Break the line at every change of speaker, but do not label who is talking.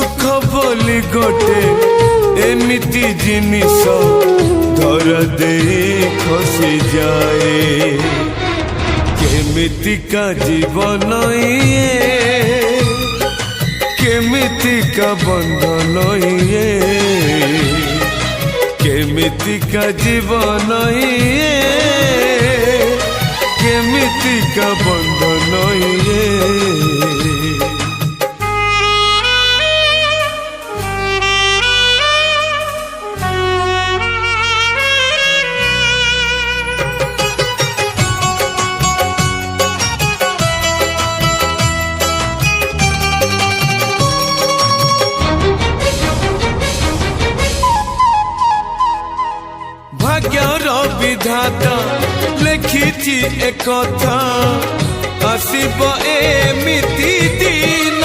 सुख बोली गोटे एमिति जिनिस धर दे खसी जाए केमितिका जीवन ये केमितिका बंधन ये केमितिका जीवन ये केमितिका बंधन ये भाग्यर विधाता लिखिछि एकथा आसिब एमिति दिन